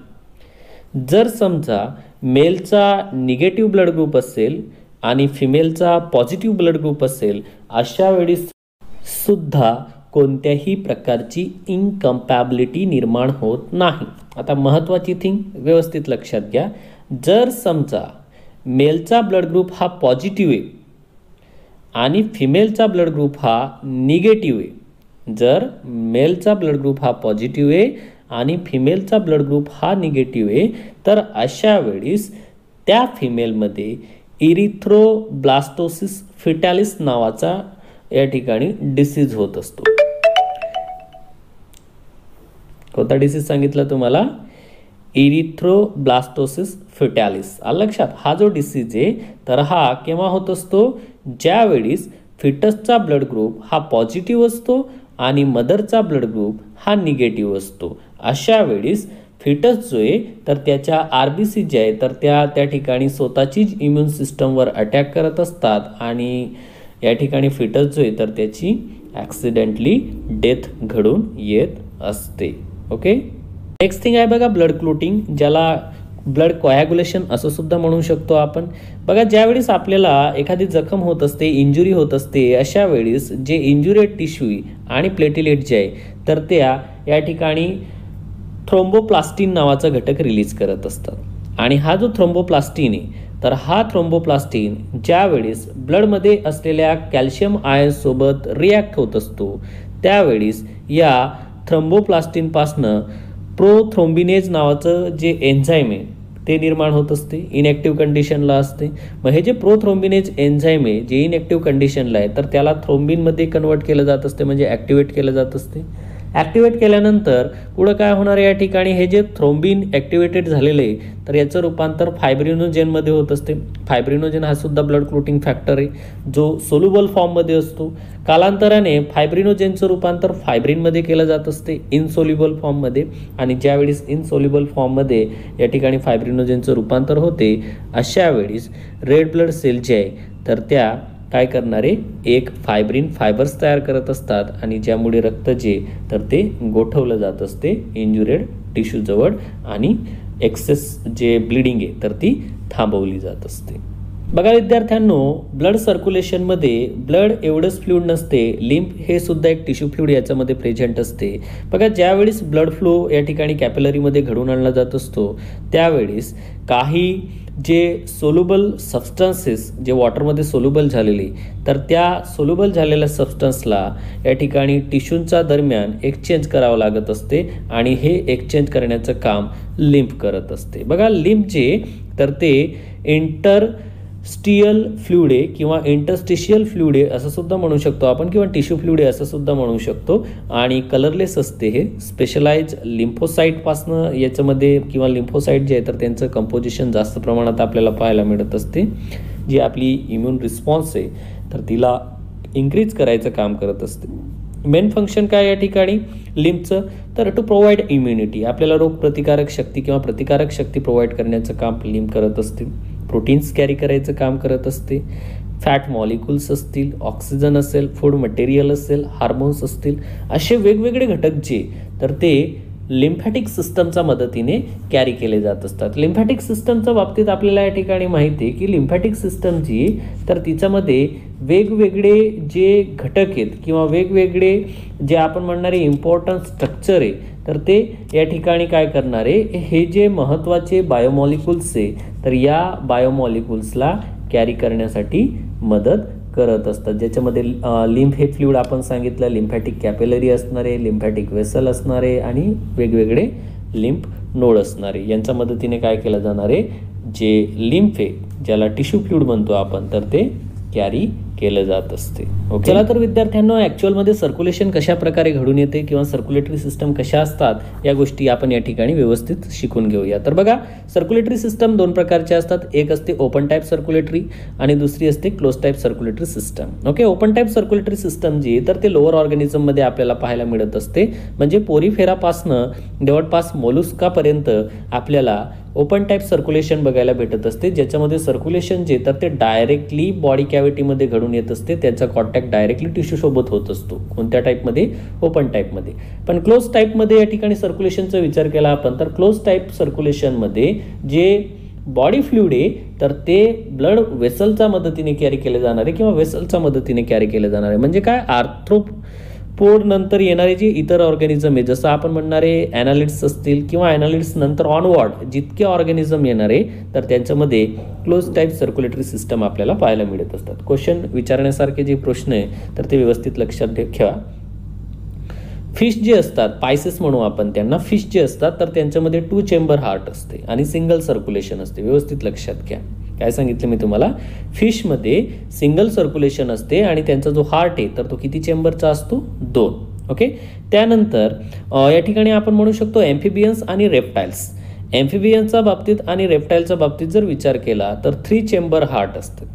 जर समजा मेलचा निगेटिव्ह ब्लड ग्रुप असेल आणि फिमेलचा पॉझिटिव्ह ब्लड ग्रुप असेल अशा वेळेस सुद्धा कोणत्याही प्रकारची इनकम्पॅबिलिटी निर्माण होत नाही. आता महत्त्वाची थिंग व्यवस्थित लक्षात घ्या. जर समजा मेलचा ब्लड ग्रुप हा पॉझिटिव्ह आहे आणि फिमेलचा ब्लड ग्रुप हा निगेटिव्ह आहे, जर मेलचा ब्लड ग्रुप हा पॉझिटिव्ह आहे आणि फिमेलचा ब्लड ग्रुप हा निगेटिव्ह आहे तर अशा वेळेस त्या फिमेलमध्ये इरिथ्रोब्लास्टोसिस फिटॅलिस नावाचा या ठिकाणी डिसीज होत असतो. कोणता डिसीज सांगितला तुम्हाला? इरिथ्रोब्लास्टोसिस फिटॅलिस. लक्षात. हा जो डिसीज आहे तर हा केव्हा होत असतो? ज्यावेळेस फिटसचा ब्लड ग्रुप हा पॉझिटिव्ह असतो आणि मदरचा ब्लड ग्रुप हा निगेटिव्ह असतो. अशा वेळेस फिटस जो आहे तर त्याच्या RBC जे आहे तर त्या ठिकाणी स्वतःचीच इम्युन सिस्टमवर अटॅक करत असतात आणि या ठिकाणी फिटस जो आहे तर त्याची ॲक्सिडेंटली डेथ घडून येत असते. ओके. नेक्स्ट थिंग आहे बघा ब्लड क्लोटिंग, ज्याला ब्लड कोॲग्युलेशन असं सुद्धा म्हणू शकतो आपण. बघा ज्यावेळेस आपल्याला एखादी जखम होत असते, इंजुरी होत असते, अशा वेळेस जे इंजुरेड टिश्यू आणि प्लेटिलेट जे आहे तर त्या या ठिकाणी थ्रोम्बोप्लास्टिन नावाचा घटक रिलीज करत असतात. आणि हा जो थ्रोम्बोप्लास्टिन आहे तर हा थ्रोम्बोप्लास्टिन ज्या वेळेस ब्लडमध्ये असलेल्या कॅल्शियम आयन्ससोबत रिॲक्ट होत असतो त्यावेळेस या थ्रोम्बोप्लास्टिनपासनं प्रोथ्रोम्बिनेज नावाचं जे एन्झाईम आहे ते निर्माण होत असते, इनॅक्टिव्ह कंडिशनला असते. मग हे जे प्रोथ्रोम्बिनेज एन्झाईम आहे जे इनॅक्टिव्ह कंडिशनला आहे तर त्याला थ्रोम्बिनमध्ये कन्वर्ट केलं जात असते, म्हणजे ॲक्टिवेट केलं जात असते. ॲक्टिवेट केल्यानंतर पुढं काय होणार आहे, या ठिकाणी हे जे थ्रोम्बिन ॲक्टिवेटेड झालेलं आहे तर याचं रूपांतर फायब्रिनोजेनमध्ये होत असते. फायब्रिनोजेन हा सुद्धा ब्लड क्लोटिंग फॅक्टर आहे जो सोल्युबल फॉर्ममध्ये असतो. कालांतराने फायब्रिनोजेनचं रूपांतर फायब्रिनमध्ये केलं जात असते इनसोल्युबल फॉर्ममध्ये, आणि ज्यावेळेस इनसोल्युबल फॉर्ममध्ये या ठिकाणी फायब्रिनोजेनचं रूपांतर होते अशा वेळेस रेड ब्लड सेल जे आहे तर त्या काय करणारे एक फायब्रिन फायबर्स तयार करत असतात आणि ज्यामुळे रक्त जे तर ते गोठवलं जात असते इंजुरेड टिश्यूजवळ आणि एक्सेस जे ब्लिडिंग आहे तर ती थांबवली जात असते. बघा विद्यार्थ्यांनो, ब्लड सर्क्युलेशनमध्ये ब्लड एवढंच फ्लुइड नसते, लिम्फ हे सुद्धा एक टिश्यू फ्लुइड याच्यामध्ये प्रेझेंट असते. बघा ज्यावेळेस ब्लड फ्लो या ठिकाणी कॅपिलरीमध्ये घडून आणला जात असतो त्यावेळेस काही जे सोल्युबल सबस्टन्सेस जे वॉटरमध्ये सोल्युबल झालेले तर त्या सोल्युबल झालेल्या सबस्टन्सला या ठिकाणी टिश्यूंच्या दरम्यान एक्सचेंज करावं लागत असते आणि हे एक्सचेंज करण्याचं काम लिम्फ करत असते. बघा लिम्फ जे तर ते इंटरस्टियल फ्लुइड आहे किंवा इंटरस्टिशियल फ्लुइड आहे असं सुद्धा म्हणू शकतो आपण, किंवा टिश्यू फ्लुइड आहे असं सुद्धा म्हणू शकतो, आणि कलरलेस असते. हे स्पेशलाइज लिम्फोसाईटपासनं याच्यामध्ये किंवा लिम्फोसाईट जे आहे तर त्यांचं कंपोजिशन जास्त प्रमाणात आपल्याला पाहायला मिळत असते, जी आपली इम्युन रिस्पॉन्स आहे तर तिला इन्क्रीज करायचं काम करत असते. मेन फंक्शन काय या ठिकाणी लिम्फचं, तर टू प्रोव्हाइड इम्युनिटी, आपल्याला रोगप्रतिकारक शक्ती किंवा प्रतिकारक शक्ती प्रोव्हाइड करण्याचं काम लिम्फ करत असते. प्रोटीन्स कॅरी करायचं काम करत असते. फॅट मॉलिक्युल्स असतील, ऑक्सिजन असेल, फूड मटेरियल असेल, हार्मोन्स असतील, असे वेगवेगळे घटक जे तर ते लिम्फॅटिक सिस्टमच्या मदतीने कॅरी केले जात असतात. लिम्फॅटिक सिस्टमच्या बाबतीत आपल्याला या ठिकाणी माहिती आहे की लिम्फॅटिक सिस्टम जी तर तिच्यामध्ये वेगवेगळे जे घटक आहेत किंवा वेगवेगळे जे आपण म्हणणारे इम्पॉर्टंट स्ट्रक्चर आहे तर ते या ठिकाणी काय करणारे हे जे महत्त्वाचे बायोमॉलिक्युल्स आहे तर या बायोमॉलिक्युल्सला कॅरी करण्यासाठी मदत करत असतात. ज्याच्यामध्ये लिम्फ हे फ्लुइड आपण सांगितलं, लिम्फॅटिक कॅपिलरी असणारे, लिम्फॅटिक वेसल असणारे आणि वेगवेगळे लिम्फ नोड असणारे यांच्या मदतीने काय केलं जाणार आहे, जे लिम्फ आहे ज्याला टिश्यू फ्लुइड म्हणतो आपण तर ते कॅरी केलं जात असते. ओके, चला तर विद्यार्थ्यांनो, ॲक्च्युअलमध्ये सर्क्युलेशन कशा प्रकारे घडून येते किंवा सर्क्युलेटरी सिस्टम कशा असतात या गोष्टी आपण या ठिकाणी व्यवस्थित शिकून घेऊया. तर बघा, सर्क्युलेटरी सिस्टम दोन प्रकारच्या असतात. एक असते ओपन टाईप सर्क्युलेटरी आणि दुसरी असते close type circulatory system. Okay, open type circulatory system जी तर ते लोअर ऑर्गॅनिझममध्ये आपल्याला पाहायला मिळत असते, म्हणजे पोरीफेरापासनं जवळपास मोलुस्कापर्यंत आपल्याला ओपन टाईप सर्क्युलेशन बघायला भेटत असते, ज्याच्यामध्ये सर्क्युलेशन जे तर ते डायरेक्टली बॉडी कॅव्हिटीमध्ये घडून येत असते, त्याचा कॉन्टॅक्ट डायरेक्टली टिश्यू सोबत होत असतो. कोणत्या टाईपमध्ये? ओपन टाईपमध्ये. पण क्लोज टाईपमध्ये या ठिकाणी सर्क्युलेशनचा विचार केला आपण तर क्लोज टाईप सर्क्युलेशनमध्ये जे बॉडी फ्लुइड आहे तर ते ब्लड वेसलच्या मदतीने कॅरी केले जाणार आहे किंवा वेसलच्या मदतीने कॅरी केले जाणार आहे. म्हणजे काय, आर्थ्रोपोड नंतर येणारे जे इतर ऑर्गॅनिझम आहे जसं आपण म्हणणारे ॲनालिड्स असतील किंवा ॲनालिड्स नंतर ऑनवर्ड जितके ऑर्गॅनिझम येणार आहे तर त्यांच्यामध्ये क्लोज टाईप सर्क्युलेटरी सिस्टम आपल्याला पाहायला मिळत असतात. क्वेश्चन विचारण्यासारखे जे प्रश्न आहे तर ते व्यवस्थित लक्षात ठेवा. फिश जे असतात, पायसेस म्हणू आपण त्यांना, फिश जे असतात तर त्यांच्यामध्ये 2 चेंबर हार्ट असते आणि सिंगल सर्क्युलेशन असते. व्यवस्थित लक्षात घ्या, काय सांगितलं मी तुम्हाला, फिशमध्ये सिंगल सर्क्युलेशन असते आणि त्यांचा जो हार्ट आहे तर तो किती चेंबरचा असतो? 2. ओके, त्यानंतर या ठिकाणी आपण म्हणू शकतो एम्फिबियन्स आणि रेप्टाइल्स. एम्फिबियन्सच्या बाबतीत आणि रेप्टाइलच्या बाबतीत जर विचार केला तर 3 चेंबर हार्ट असतं,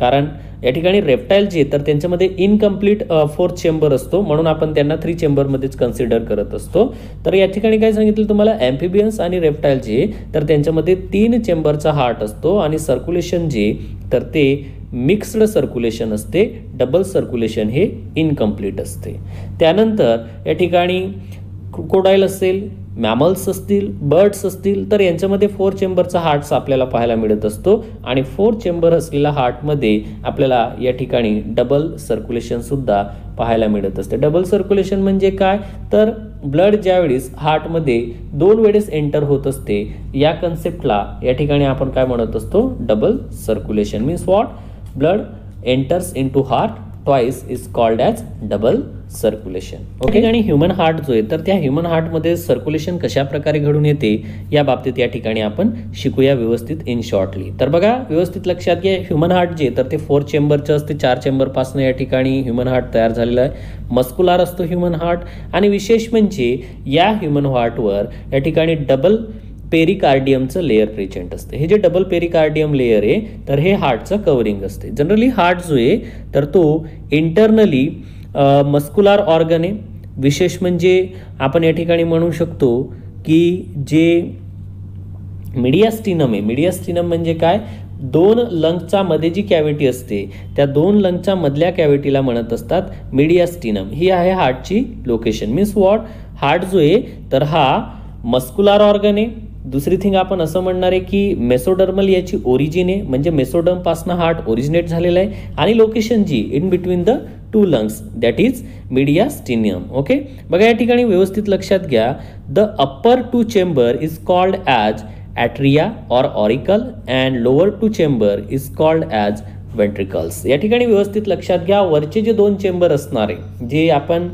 कारण या ठिकाणी रेप्टाइल जे तर त्यांच्यामध्ये इनकम्प्लीट 4th चेंबर असतो, म्हणून आपण त्यांना 3 चेंबरमध्येच कन्सिडर करत असतो. तर या ठिकाणी काय सांगितलं तुम्हाला, एम्फिबियन्स आणि रेप्टाइल जे तर त्यांच्यामध्ये 3 चेंबरचा हार्ट असतो आणि सर्क्युलेशन जे तर ते मिक्स्ड सर्क्युलेशन असते, डबल सर्क्युलेशन हे इनकम्प्लीट असते. त्यानंतर या ठिकाणी क्रोकोडाईल असेल, मॅमल्स असतील, बर्ड्स असतील तर यांच्यामध्ये 4 चेंबरचा हार्ट्स आपल्याला पाहायला मिळत असतो आणि 4 चेंबर असलेल्या हार्टमध्ये आपल्याला या ठिकाणी डबल सर्क्युलेशन सुद्धा पाहायला मिळत असते. डबल सर्क्युलेशन म्हणजे काय, तर ब्लड ज्यावेळेस हार्टमध्ये 2 वेळेस एंटर होत असते या कन्सेप्टला या ठिकाणी आपण काय म्हणत असतो, double circulation. Means what, blood enters into heart twice is called as double circulation. Okay. आणि ह्युमन हार्ट जो आहे तर त्या ह्युमन हार्टमध्ये सर्क्युलेशन कशा प्रकारे घडून येते या बाबतीत या ठिकाणी आपण शिकूया व्यवस्थित इन शॉर्टली. तर बघा व्यवस्थित लक्षात घ्या, ह्युमन हार्ट जे तर ते 4 चेंबरचं असते. 4 चेंबरपासून या ठिकाणी ह्युमन हार्ट तयार झालेलं आहे. मस्क्युलर असतो ह्युमन हार्ट आणि विशेष म्हणजे या ह्युमन हार्टवर या ठिकाणी डबल पेरिकार्डियमचं लेअर प्रेझेंट असते. हे जे डबल पेरिकार्डियम लेअर आहे तर हे हार्टचं कव्हरिंग असते. जनरली हार्ट जो आहे तर तो इंटरनली मस्क्युलर ऑर्गन आहे. विशेष म्हणजे आपण या ठिकाणी म्हणू शकतो की जे मीडियास्टिनम आहे, मीडियास्टिनम म्हणजे काय, 2 लंग्सच्या मध्ये जी कॅव्हिटी असते त्या 2 लंग्सच्या मधल्या कॅव्हिटीला म्हणत असतात मीडियास्टिनम. ही आहे हार्टची लोकेशन. मीन्स व्हॉट, हार्ट जो आहे तर हा मस्क्युलर ऑर्गन आहे. दुसरी थिंग आपण असं म्हणणार आहे की मेसोडर्मल याची ओरिजिन आहे, म्हणजे मेसोडर्म पासनं हार्ट ओरिजिनेट झालेलं आहे. आणि लोकेशन जी in between the 2 lungs that is mediastinum. Okay. बघा या ठिकाणी व्यवस्थित लक्षात घ्या, the upper 2 chamber is called as atria or auricle and lower 2 chamber is called as ventricles. या ठिकाणी व्यवस्थित लक्षात घ्या, वरचे जे 2 चेंबर असणार आहे जे आपण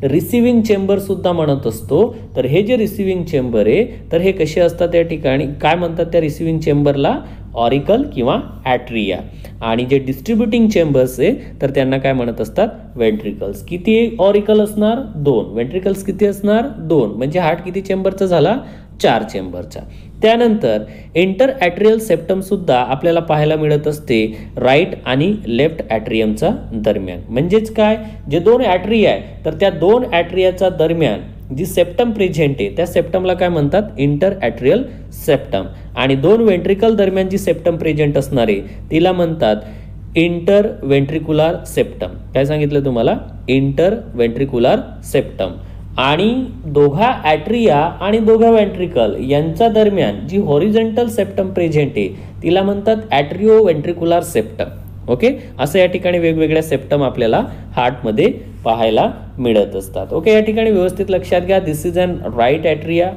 रिसिविंग चेंबर सुद्धा म्हणत असतो, तर हे जे रिसिविंग चेंबर आहे तर हे कसे असतात या ठिकाणी काय म्हणतात त्या रिसिविंग चेंबरला, ऑरिकल किंवा ॲट्रिया. आणि जे डिस्ट्रीब्युटिंग चेंबर्स आहे तर त्यांना काय म्हणत असतात, वेंट्रिकल्स. किती ऑरिकल असणार, 2. वेंट्रिकल्स किती असणार, 2. म्हणजे हार्ट किती चेंबरचा झाला, 4 चेंबरचा. त्यानंतर इंटर ॲट्रियल सेप्टम सुद्धा आपल्याला पाहायला मिळत असते राईट आणि लेफ्ट ॲट्रियमचा दरम्यान. म्हणजेच काय, जे 2 ॲट्रिया आहे तर त्या 2 ॲट्रियाचा दरम्यान जी सेप्टम प्रेझेंट आहे त्या सेप्टमला काय म्हणतात, इंटर ॲट्रियल सेप्टम. आणि 2 वेंट्रिकल दरम्यान जी सेप्टम प्रेझेंट असणार आहे तिला म्हणतात इंटर वेंट्रिक्युलर सेप्टम. काय सांगितलं तुम्हाला, इंटर वेंट्रिक्युलर सेप्टम. आणि दोघा ॲट्रिया आणि दोघा वेंट्रिकल यांच्या दरम्यान जी हॉरिझॉन्टल सेप्टम प्रेझेंट आहे तिला म्हणतात ॲट्रिओ वेंट्रिक्युलर सेप्टम. ओके. असं या ठिकाणी वेगवेगळ्या सेप्टम आपल्याला हार्टमध्ये पाहायला मिळत असतात. ओके. या ठिकाणी व्यवस्थित लक्षात घ्या, this is an right atria,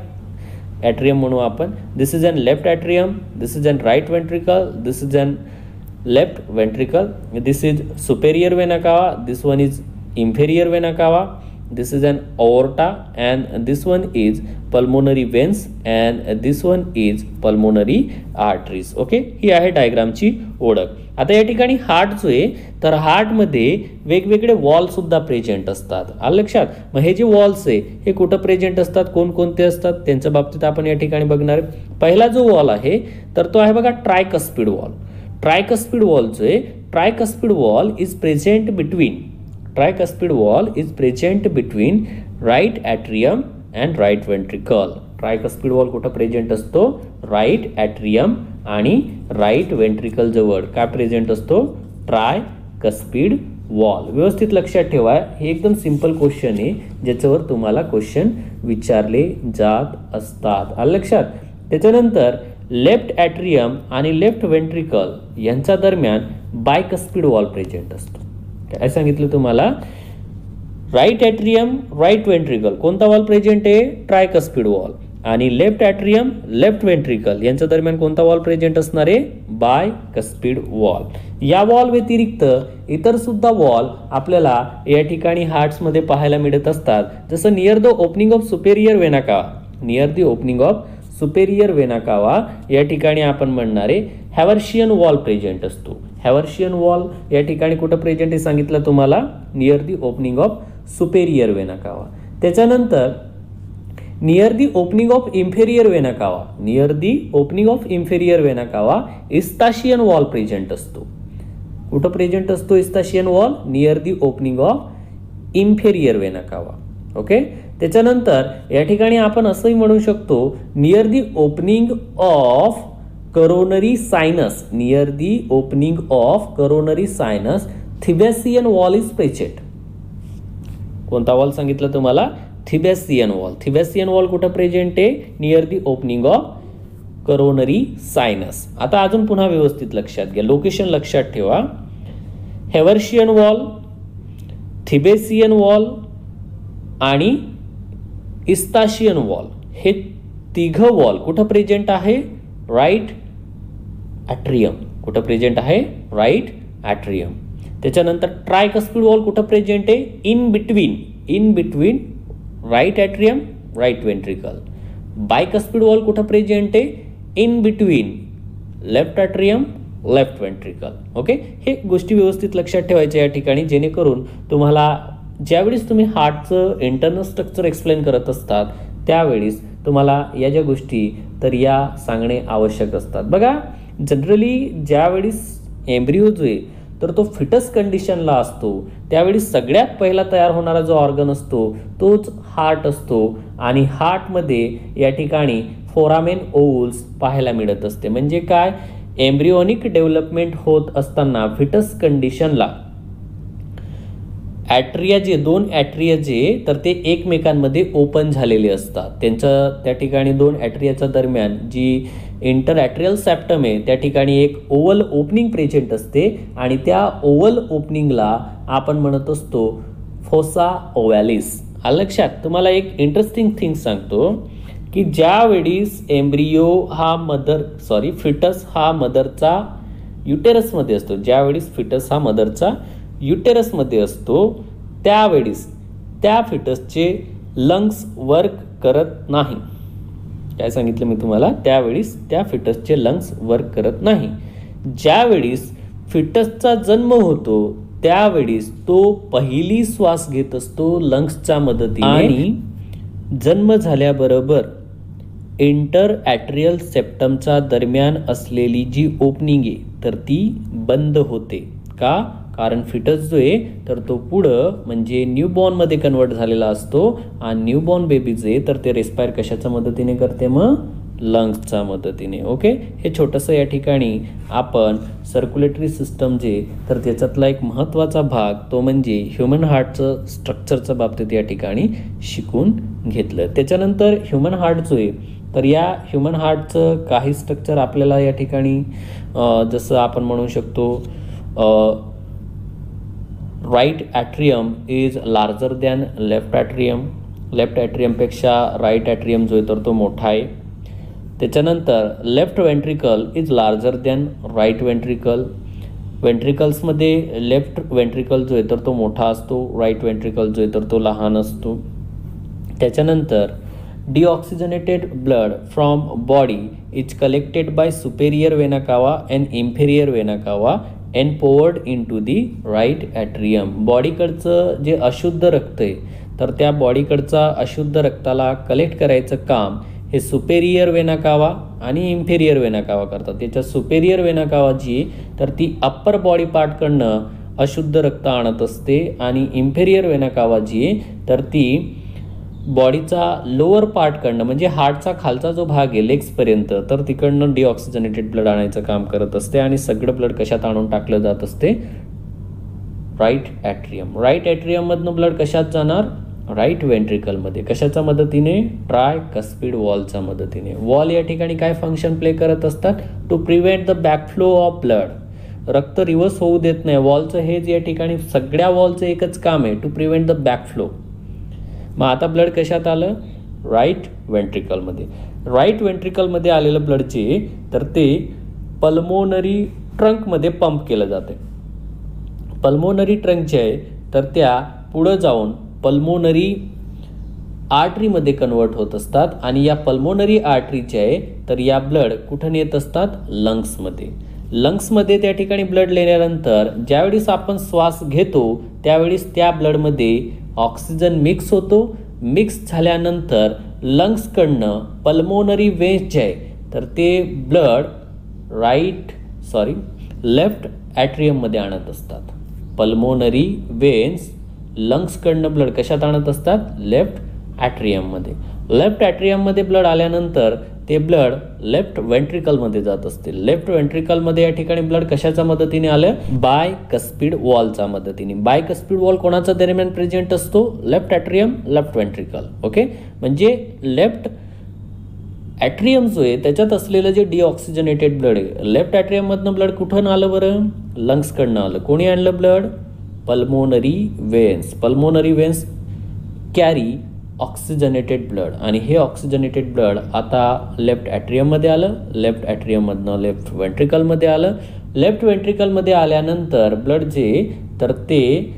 atrium म्हणू आपण. This is an left atrium, this is an right ventricle, this is an left ventricle, this is superior vena cava, this one is inferior vena cava, this is an aorta and this one is pulmonary veins and this one is pulmonary arteries. Okay. ही आहे डायग्रामची ओळख. आता या ठिकाणी heart जो आहे तर हार्टमध्ये वेगवेगळे वॉल सुद्धा प्रेझेंट असतात. आलं लक्षात. मग हे जे वॉल्स आहे हे कुठं प्रेझेंट असतात, कोणकोणते असतात त्यांच्या बाबतीत आपण या ठिकाणी बघणार आहे. पहिला जो वॉल आहे तर तो आहे बघा ट्रायकस्पिड वॉल. ट्रायकस्पिड वॉल जो आहे, tricuspid wall is present between, tricuspid wall is present between right atrium and right ventricle. Tricuspid wall कुठं प्रेझेंट असतो, राईट ॲट्रियम आणि राईट वेंट्रिकल जवळ काय प्रेझेंट असतो, ट्रायकस्पिड वॉल. व्यवस्थित लक्षात ठेवा, हे एकदम सिंपल क्वेश्चन आहे ज्याच्यावर तुम्हाला क्वेश्चन विचारले जात असतात. आलं लक्षात. त्याच्यानंतर लेफ्ट ॲट्रियम आणि लेफ्ट वेंट्रिकल यांच्या दरम्यान बायकस्पिड वॉल प्रेझेंट असतो. काय सांगितलं तुम्हाला, राईट ॲट्रियम राईट वेंट्रिकल कोणता वॉल प्रेझेंट आहे, ट्रायकस्पिड वॉल. आणि लेफ्ट ॲट्रियम लेफ्ट वेंट्रिकल यांच्या दरम्यान कोणता वॉल प्रेझेंट असणार आहे, बायकस्पिड वॉल. या वॉल व्यतिरिक्त इतर सुद्धा वॉल आपल्याला या ठिकाणी हार्ट्समध्ये पाहायला मिळत असतात. जसं near the opening of superior vena cava, near the opening of superior vena कावा या ठिकाणी आपण म्हणणारे हॅवर्शियन वॉल प्रेझेंट असतो. हॅवर्शियन वॉल या ठिकाणी कुठं प्रेझेंट आहे सांगितलं तुम्हाला, near the opening of superior vena cava. त्याच्यानंतर near the opening of inferior vena cava, near the opening of inferior vena cava eustachian valve present असतो. कुठं प्रेझेंट असतो eustachian valve, near the opening of inferior vena cava. Okay. त्याच्यानंतर या ठिकाणी आपण असंही म्हणू शकतो near the opening of coronary sinus, near the opening of coronary sinus thebesian valve is present. कोणता वॉल सांगितलं तुम्हाला, थिबॅसियन वॉल. थिबॅसियन वॉल कुठं प्रेझेंट आहे, near the opening of coronary sinus. आता अजून पुन्हा व्यवस्थित लक्षात घ्या, लोकेशन लक्षात ठेवा. हॅवर्शियन वॉल, थिबॅसियन वॉल आणि इस्ताशियन वॉल, हे तिघं वॉल कुठं प्रेझेंट आहे? Right atrium. कुठं प्रेझेंट आहे? Right atrium. त्याच्यानंतर ट्रायकस्पिड वॉल कुठं प्रेझेंट आहे? In between right atrium, right ventricle. Bicuspid valve कुठं प्रेझेंट आहे? In between left atrium, left ventricle. Okay, हे गोष्टी व्यवस्थित लक्षात ठेवायच्या या ठिकाणी, जेणेकरून तुम्हाला ज्यावेळेस तुम्ही हार्टचं इंटरनल स्ट्रक्चर एक्सप्लेन करत असतात त्यावेळेस तुम्हाला या ज्या गोष्टी तर या सांगणे आवश्यक असतात. बघा, जनरली ज्यावेळेस एम्ब्रिओ जो आहे तर तो फिटस कंडिशनला असतो त्यावेळी सगळ्यात पहिला तयार होणारा जो ऑर्गन असतो तोच हार्ट असतो आणि हार्टमध्ये या ठिकाणी फोरामेन ओव्हल्स पाहायला मिळत असते. म्हणजे काय, एम्ब्रिओनिक डेव्हलपमेंट होत असताना फिटस कंडिशनला ॲट्रिया जे दोन ॲट्रिया जे तर ते एकमेकांमध्ये ओपन झालेले असतात. त्या ठिकाणी दोन ॲट्रियाच्या दरम्यान जी इंटर ॲट्रियल सेप्टम आहे त्या ठिकाणी एक ओव्हल ओपनिंग प्रेझेंट असते आणि त्या ओव्हल ओपनिंगला आपण म्हणत असतो फोसा ओव्हॅलिस. लक्षात, तुम्हाला एक इंटरेस्टिंग थिंग सांगतो की ज्यावेळीस फिटस हा मदरचा युटेरसमध्ये असतो, ज्यावेळीस फिटस हा मदरचा युटेरसमध्ये असतो त्यावेळीस त्या फिटसचे लंग्स वर्क करत नाही. काय सांगितलं मी तुम्हाला? त्यावेळीस त्या फिटसचे लंग्स वर्क करत नाही. ज्यावेळीस फिटसचा जन्म होतो त्यावेळीस तो पहिली श्वास घेत असतो लंग्सच्या मदतीने आणि जन्म झाल्याबरोबर इंटर ॲट्रियल सेप्टमच्या दरम्यान असलेली जी ओपनिंग आहे तर ती बंद होते. का? कारण फिटस जो आहे तर तो पुढं म्हणजे न्यूबॉर्नमध्ये कन्वर्ट झालेला असतो आणि न्यूबॉर्न बेबी जे तर ते रेस्पायर कशाच्या मदतीने करते? मग लंग्सच्या मदतीने. ओके, हे छोटंसं या ठिकाणी आपण सर्क्युलेटरी सिस्टम जे तर त्याच्यातला एक महत्त्वाचा भाग तो म्हणजे ह्युमन हार्टचं स्ट्रक्चरच्या बाबतीत या ठिकाणी शिकून घेतलं. त्याच्यानंतर ह्युमन हार्ट जो आहे तर या ह्युमन हार्टचं काही स्ट्रक्चर आपल्याला या ठिकाणी जसं आपण म्हणू शकतो right atrium is larger than left atrium. Left ॲट्रियमपेक्षा राईट ॲट्रियम जो आहे तर तो मोठा आहे. त्याच्यानंतर left ventricle is larger than right ventricle. वेंट्रिकल्समध्ये लेफ्ट वेंट्रिकल जो आहे तर तो मोठा असतो, राईट वेंट्रिकल जो आहे तर तो लहान असतो. त्याच्यानंतर deoxygenated blood from body is collected by superior vena cava and inferior vena cava and poured into the right atrium. बॉडीकडचं जे अशुद्ध रक्त आहे तर त्या बॉडीकडचा अशुद्ध रक्ताला कलेक्ट करायचं काम हे सुपेरियर वेना कावा आणि इन्फेरियर वेना कावा करतात. त्याच्या सुपेरियर वेना कावा जी तर ती अप्पर बॉडी पार्टकडनं अशुद्ध रक्त आणत असते आणि इन्फेरियर वेना कावा जी तर ती बॉडीचा लोअर पार्टकडनं म्हणजे हार्टचा खालचा जो भाग आहे लेग्सपर्यंत तर तिकडनं डिऑक्सिजनेटेड ब्लड आणायचं काम करत असते आणि सगळं ब्लड कशात आणून टाकलं जात असते? Right atrium. राईट ॲट्रियममधनं ब्लड कशात जाणार? राईट वेंट्रिकलमध्ये. कशाच्या मदतीने? ट्रायकस्पिड वॉलच्या मदतीने. वॉल या ठिकाणी काय फंक्शन प्ले करत असतात? To prevent the backflow of blood. रक्त रिव्हर्स होऊ देत नाही. वॉलचं हेच या ठिकाणी सगळ्या वॉलचं एकच काम आहे, टू प्रिव्हेंट द बॅकफ्लो. मग आता ब्लड कशात आलं? राईट वेंट्रिकलमध्ये. राईट वेंट्रिकलमध्ये आलेलं ब्लड जे तर ते पल्मोनरी ट्रंकमध्ये पंप केलं जाते. पल्मोनरी ट्रंक जे आहे तर त्या पुढं जाऊन पल्मोनरी आर्टरीमध्ये कन्वर्ट होत असतात आणि या पल्मोनरी आर्टरी जे आहे तर या ब्लड कुठं येत असतात? लंग्समध्ये. लंग्समध्ये त्या ठिकाणी ब्लड नेल्यानंतर ज्यावेळेस आपण श्वास घेतो त्यावेळेस त्या ब्लडमध्ये ऑक्सिजन मिक्स होतो. मिक्स झाल्यानंतर लंग्सकडनं पल्मोनरी वेन्स जे आहे तर ते ब्लड लेफ्ट ॲट्रियममध्ये आणत असतात. पल्मोनरी वेन्स लंग्सकडनं ब्लड कशात आणत असतात? लेफ्ट ॲट्रियममध्ये. लेफ्ट ॲट्रियममध्ये ब्लड आल्यानंतर ते ब्लड लेफ्ट वेंट्रिकलमध्ये जात असते. लेफ्ट वेंट्रिकलमध्ये या ठिकाणी ब्लड कशाच्या मदतीने आलं? बायकस्पिड वॉलच्या मदतीने. बायकस्पिड वॉल कोणाच्या दरम्यान प्रेझेंट असतो? Left atrium, left ventricle. Okay, म्हणजे लेफ्ट ॲट्रियम जो आहे त्याच्यात असलेलं जे डिऑक्सिजनेटेड ब्लड आहे लेफ्ट ॲट्रियममधनं ब्लड कुठून आलं बरं? लंग्सकडनं आलं. कोणी आणलं blood? Pulmonary veins. Pulmonary veins carry oxygenated blood, आणि हे ऑक्सिजनेटेड ब्लड आता लेफ्ट ॲट्रियममध्ये आलं, लेफ्ट ॲट्रियममधनं लेफ्ट वेंट्रिकलमध्ये आलं. लेफ्ट वेंट्रिकलमध्ये आल्यानंतर ब्लड जे तर ते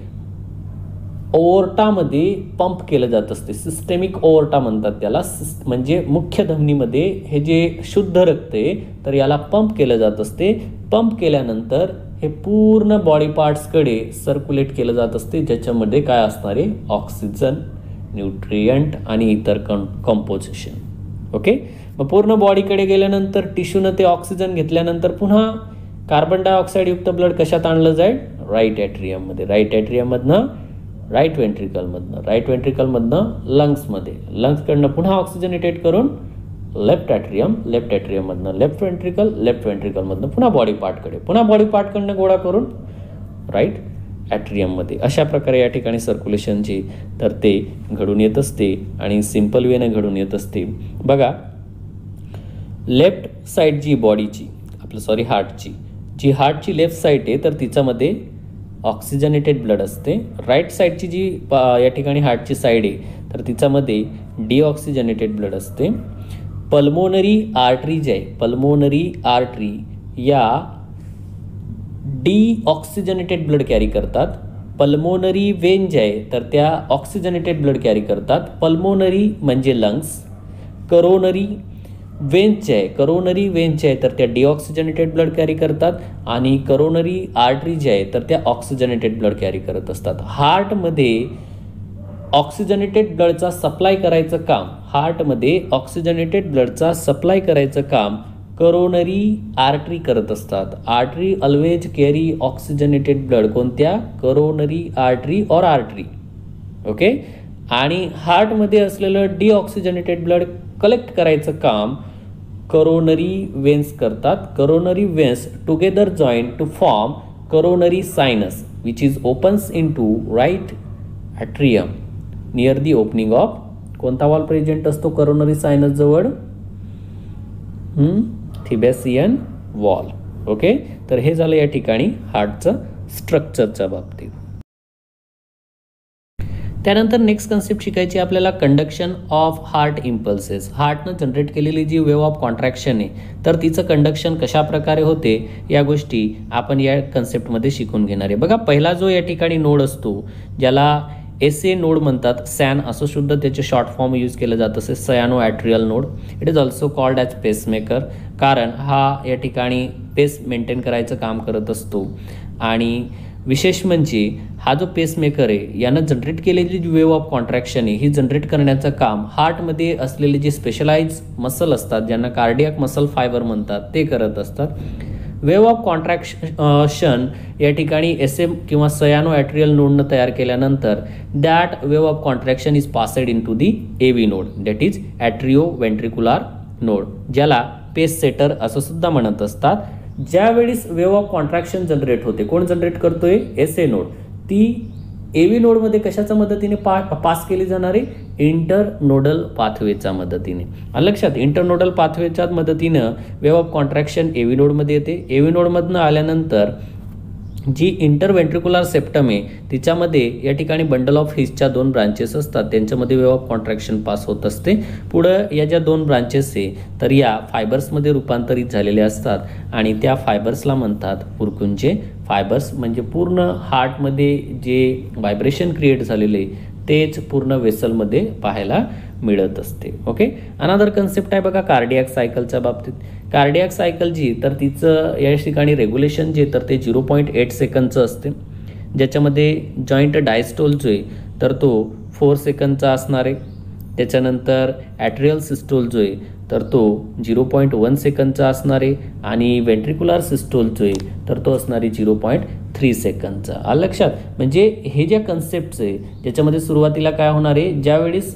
ओव्हर्टामध्ये पंप केलं जात असते. सिस्टेमिक ओव्हर्टा म्हणतात त्याला, म्हणजे मुख्य धमनीमध्ये हे जे शुद्ध रक्त आहे तर याला पंप केलं जात असते. पंप केल्यानंतर हे पूर्ण बॉडी पार्ट्सकडे सर्क्युलेट केलं जात असते, ज्याच्यामध्ये काय असणार आहे, ऑक्सिजन, न्यूट्रियंट आणि इतर कंपोजिशन. ओके, मग पूर्ण बॉडीकडे गेल्यानंतर टिश्यूनं ते ऑक्सिजन घेतल्यानंतर पुन्हा कार्बन डायऑक्साईड युक्त ब्लड कशात आणलं जाईल, राईट ॲट्रियममध्ये, राईट ॲट्रियममधनं राईट वेंट्रिकलमधनं, राईट वेंट्रिकलमधनं लंग्समध्ये, लंग्सकडनं पुन्हा ऑक्सिजनेटेड करून लेफ्ट ॲट्रियम, लेफ्ट ॲट्रियममधनं लेफ्ट वेंट्रिकल, लेफ्ट वेंट्रिकलमधनं पुन्हा बॉडी पार्टकडे, पुन्हा बॉडी पार्टकडनं गोळा करून राईट ॲट्रियममध्ये. अशा प्रकारे या ठिकाणी सर्क्युलेशनची तर ते घडून येत असते आणि सिम्पल वेने घडून येत असते. बघा, लेफ्ट साईड जी बॉडीची हार्टची लेफ्ट साईड आहे तर तिच्यामध्ये ऑक्सिजनेटेड ब्लड असते. राईट साईडची जी या ठिकाणी हार्टची साईड आहे तर तिच्यामध्ये डिऑक्सिजनेटेड ब्लड असते. पल्मोनरी आर्टरी जे आहे, पल्मोनरी आर्टरी या डिऑक्सिजनेटेड ब्लड कॅरी करतात. पल्मोनरी वेन जे आहे तर त्या ऑक्सिजनेटेड ब्लड कॅरी करतात. पल्मोनरी म्हणजे लंग्स. करोनरी वेन्स जे आहे तर त्या डिऑक्सिजनेटेड ब्लड कॅरी करतात आणि करोनरी आर्टरी जे आहे तर त्या ऑक्सिजनेटेड ब्लड कॅरी करत असतात. हार्टमध्ये ऑक्सिजनेटेड ब्लडचा सप्लाय करायचं काम करोनरी आर्टरी करत असतात. Artery always carry oxygenated blood. कोणत्या, करोनरी आर्टरी और आर्टरी. ओके, आणि हार्टमध्ये असलेलं डिऑक्सिजनेटेड ब्लड कलेक्ट करायचं काम करोनरी वेन्स करतात. Coronary veins together join to form coronary sinus which is opens in to right atrium near the opening of. कोणता wall present असतो करोनरी सायनस जवळ, थिबॅसियन वॉल. ओके, तर हे झालं या ठिकाणी हार्टचं स्ट्रक्चरच्या बाबतीत. त्यानंतर नेक्स्ट कन्सेप्ट शिकायची आपल्याला, कंडक्शन ऑफ हार्ट इम्पल्सेस. हार्टनं जनरेट केलेली जी वेव्ह ऑफ कॉन्ट्रॅक्शन आहे तर तिचं कंडक्शन कशा प्रकारे होते या गोष्टी आपण या कन्सेप्टमध्ये शिकून घेणार आहे. बघा, पहिला जो या ठिकाणी नोड असतो ज्याला SA नोड म्हणतात, सॅन असं सुद्धा त्याचे शॉर्ट फॉर्म यूज केलं जात असे, sino atrial node. It is also called as pacemaker, कारण हा या ठिकाणी पेस मेंटेन करायचं काम करत असतो. आणि विशेष म्हणजे हा जो पेसमेकर आहे यानं जनरेट केलेली जी वेव्ह ऑफ कॉन्ट्रॅक्शन आहे ही जनरेट करण्याचं काम हार्टमध्ये असलेले जे स्पेशलाइज मसल असतात ज्यांना कार्डियाक मसल फायबर म्हणतात ते करत असतात. वेव्ह ऑफ कॉन्ट्रॅक्शन या ठिकाणी SM किंवा सयानो ॲट्रियल नोडनं तयार केल्यानंतर that wave of contraction is passed into the AV node, that is atrio ventricular node, ज्याला पेस सेटर असं सुद्धा म्हणत असतात. ज्यावेळेस वेव्ह ऑफ कॉन्ट्रॅक्शन जनरेट होते, कोण जनरेट करतोय, SA नोड, ती AV नोडमध्ये कशाच्या मदतीने पास केली जाणार आहे, इंटरनोडल पाथवेच्या मदतीने. लक्षात, इंटरनोडल पाथवेच्या मदतीनं वेव्ह ऑफ कॉन्ट्रॅक्शन AV नोडमध्ये येते. AV नोडमधनं आल्यानंतर जी इंटरवेंट्रिक्युलर सेप्टम आहे तिच्यामध्ये या ठिकाणी बंडल ऑफ हिसच्या 2 ब्रांचेस असतात, त्यांच्यामध्ये वेव्ह ऑफ कॉन्ट्रॅक्शन पास होत असते. पुढं या ज्या 2 ब्रांचेस आहे तर या फायबर्समध्ये रूपांतरित झालेले असतात आणि त्या फायबर्सला म्हणतात पुरकुंचे फायबर्स. म्हणजे पूर्ण हार्टमध्ये जे व्हायब्रेशन क्रिएट झालेले तेच पूर्ण वेसलमध्ये पाहायला मिळत असते. ओके, अनदर कन्सेप्ट आहे बघा कार्डियाक सायकलच्या बाबतीत. कार्डियाक सायकल जी तर तिचं या ठिकाणी रेग्युलेशन जे तर ते 0.8 सेकंदचं असते, ज्याच्यामध्ये जॉईंट डायस्टोल जो आहे तर तो 4 सेकंदचा असणार आहे. त्याच्यानंतर ॲट्रियल सिस्टोल जो आहे तर तो 0.1 सेकंदचा असणार आहे आणि वेंट्रिक्युलर सिस्टोल जो आहे तर तो असणार आहे 0.3 सेकंदचा. लक्षात, म्हणजे हे ज्या कन्सेप्ट्स आहे ज्याच्यामध्ये सुरुवातीला काय होणार आहे, ज्यावेळेस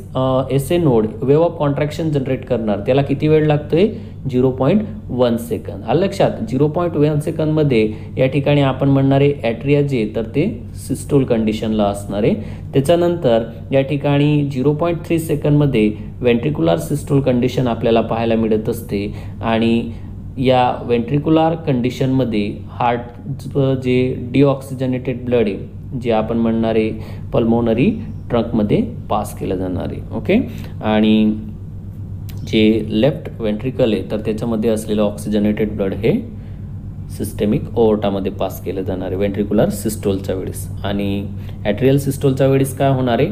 SA node wave of contraction generate करणार त्याला किती वेळ लागतोय, 0.1 सेकंद. लक्षात, 0.1 सेकंदमध्ये या ठिकाणी आपण म्हणणार आहे ॲट्रिया जे तर ते सिस्टोल कंडिशनला असणार आहे. त्याच्यानंतर या ठिकाणी 0.3 सेकंदमध्ये वेंट्रिक्युलर सिस्टोल कंडिशन आपल्याला पाहायला मिळत असते आणि या वेंट्रिक्युलर कंडिशनमध्ये हार्ट जे डिऑक्सिजनेटेड ब्लड आहे जे आपण म्हणणारे पल्मोनरी ट्रंकमध्ये पास केलं जाणार आहे. ओके, आणि जे लेफ्ट वेंट्रिकल आहे तर त्याच्यामध्ये असलेलं ऑक्सिजनेटेड ब्लड हे सिस्टेमिक ओव्हर्टामध्ये पास केलं जाणार आहे वेंट्रिक्युलर सिस्टोलच्या वेळेस. आणि ॲट्रियल सिस्टोलच्या वेळेस काय होणार आहे,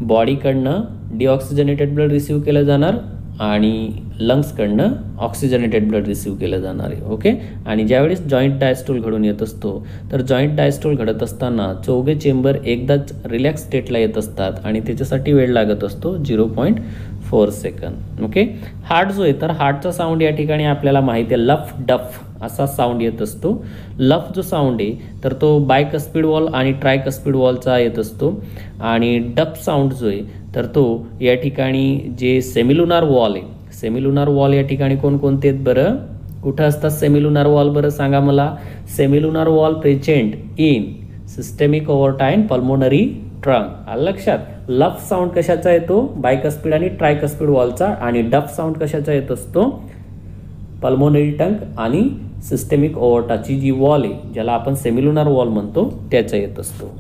बॉडीकडनं डिऑक्सिजनेटेड ब्लड रिसीव्ह केलं जाणार आणि लंग्सकडनं ऑक्सिजनेटेड ब्लड रिसीव्ह केलं जाणार आहे. ओके, आणि ज्यावेळेस जॉईंट डायस्टोल घडून येत असतो तर जॉईंट डायस्टोल घडत असताना चौघे चेंबर एकदाच रिलॅक्स स्टेटला येत असतात आणि त्याच्यासाठी वेळ लागत असतो 0.4 सेकंद. ओके, हार्ट जो आहे तर हार्टचा साऊंड या ठिकाणी आपल्याला माहिती आहे लफ डफ असा साऊंड येत असतो. लफ जो साऊंड आहे तर तो बायकस्पिड वॉल आणि ट्रायकस्पिड वॉलचा येत असतो आणि डफ साऊंड जो आहे तर तो या ठिकाणी जे सेमिलुनार वॉल आहे, सेमिलुनार वॉल या ठिकाणी कोणकोणते आहेत बरं, कुठं असतात सेमिलुनार वॉल बरं सांगा मला. Semilunar valve present in systemic aorta and pulmonary trunk. आलं लक्षात. लफ साऊंड कशाचा येतो, बायकस्पिड आणि ट्रायकस्पिड वॉलचा, आणि डफ साऊंड कशाचा येत असतो, पल्मोनरी ट्रंक आणि सिस्टेमिक ओव्हर्टाची जी वॉल आहे ज्याला आपण सेमिलुनार वॉल म्हणतो त्याचा येत असतो.